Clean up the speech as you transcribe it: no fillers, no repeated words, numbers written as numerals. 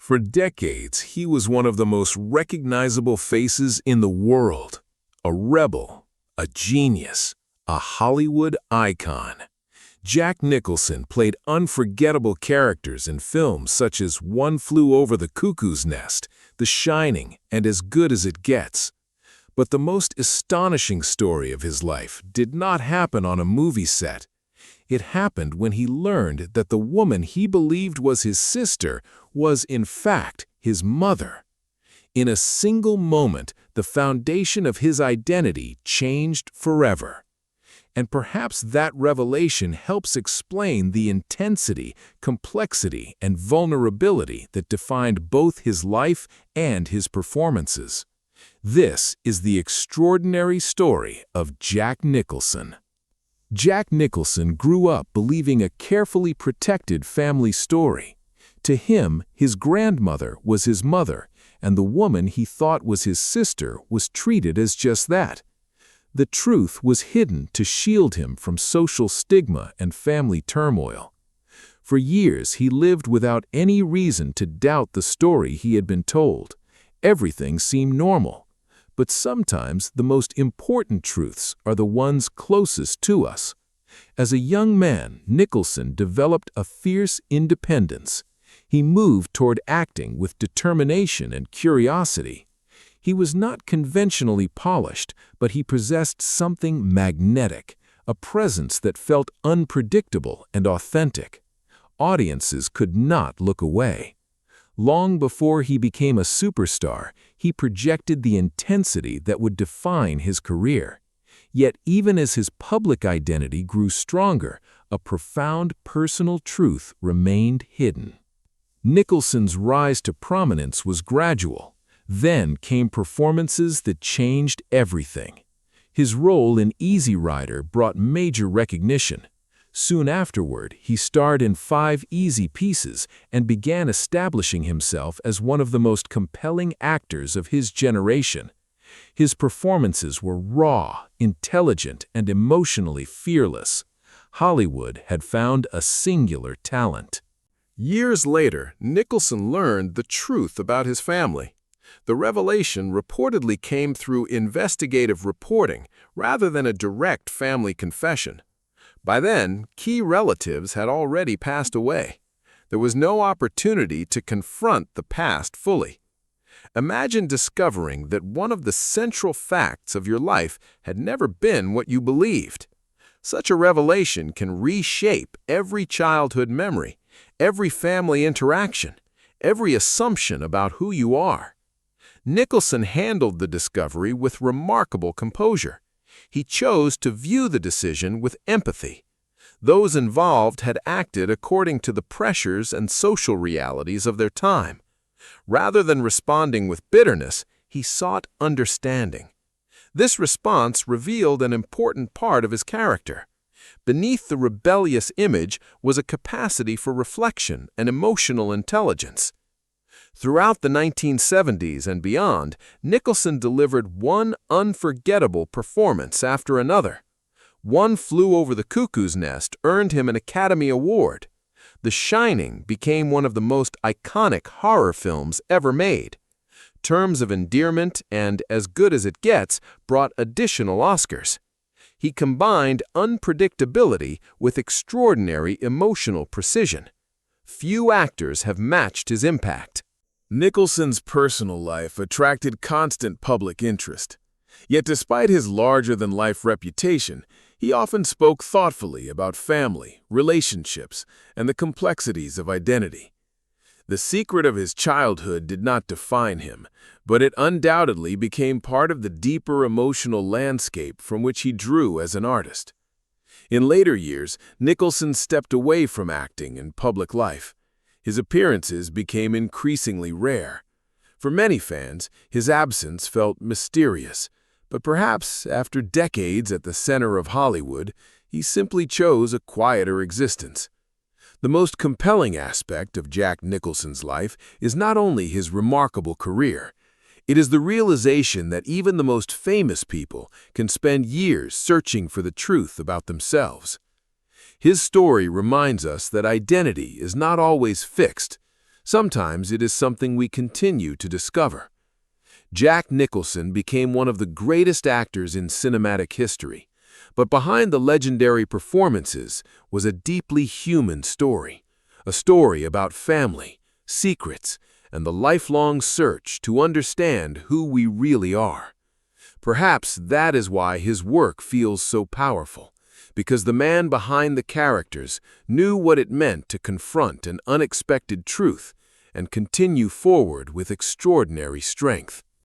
For decades, he was one of the most recognizable faces in the world. A rebel, a genius, a Hollywood icon. Jack Nicholson played unforgettable characters in films such as One Flew Over the Cuckoo's Nest, The Shining, and As Good as It Gets. But the most astonishing story of his life did not happen on a movie set. It happened when he learned that the woman he believed was his sister was, in fact, his mother. In a single moment, the foundation of his identity changed forever. And perhaps that revelation helps explain the intensity, complexity, and vulnerability that defined both his life and his performances. This is the extraordinary story of Jack Nicholson. Jack Nicholson grew up believing a carefully protected family story. To him, his grandmother was his mother, and the woman he thought was his sister was treated as just that. The truth was hidden to shield him from social stigma and family turmoil. For years, he lived without any reason to doubt the story he had been told. Everything seemed normal. But sometimes the most important truths are the ones closest to us. As a young man, Nicholson developed a fierce independence. He moved toward acting with determination and curiosity. He was not conventionally polished, but he possessed something magnetic, a presence that felt unpredictable and authentic. Audiences could not look away. Long before he became a superstar, he projected the intensity that would define his career. Yet even as his public identity grew stronger, a profound personal truth remained hidden. Nicholson's rise to prominence was gradual. Then came performances that changed everything. His role in Easy Rider brought major recognition. Soon afterward, he starred in 5 easy pieces and began establishing himself as one of the most compelling actors of his generation. His performances were raw, intelligent, and emotionally fearless. Hollywood had found a singular talent. Years later, Nicholson learned the truth about his family. The revelation reportedly came through investigative reporting rather than a direct family confession. By then, key relatives had already passed away. There was no opportunity to confront the past fully. Imagine discovering that one of the central facts of your life had never been what you believed. Such a revelation can reshape every childhood memory, every family interaction, every assumption about who you are. Nicholson handled the discovery with remarkable composure. He chose to view the decision with empathy. Those involved had acted according to the pressures and social realities of their time. Rather than responding with bitterness, he sought understanding. This response revealed an important part of his character. Beneath the rebellious image was a capacity for reflection and emotional intelligence. Throughout the 1970s and beyond, Nicholson delivered one unforgettable performance after another. One Flew Over the Cuckoo's Nest earned him an Academy Award. The Shining became one of the most iconic horror films ever made. Terms of Endearment and As Good as It Gets brought additional Oscars. He combined unpredictability with extraordinary emotional precision. Few actors have matched his impact. Nicholson's personal life attracted constant public interest. Yet despite his larger-than-life reputation, he often spoke thoughtfully about family, relationships, and the complexities of identity. The secret of his childhood did not define him, but it undoubtedly became part of the deeper emotional landscape from which he drew as an artist. In later years, Nicholson stepped away from acting and public life. His appearances became increasingly rare. For many fans, his absence felt mysterious, but perhaps after decades at the center of Hollywood, he simply chose a quieter existence. The most compelling aspect of Jack Nicholson's life is not only his remarkable career. It is the realization that even the most famous people can spend years searching for the truth about themselves. His story reminds us that identity is not always fixed. Sometimes it is something we continue to discover. Jack Nicholson became one of the greatest actors in cinematic history, but behind the legendary performances was a deeply human story, a story about family, secrets, and the lifelong search to understand who we really are. Perhaps that is why his work feels so powerful, because the man behind the characters knew what it meant to confront an unexpected truth and continue forward with extraordinary strength.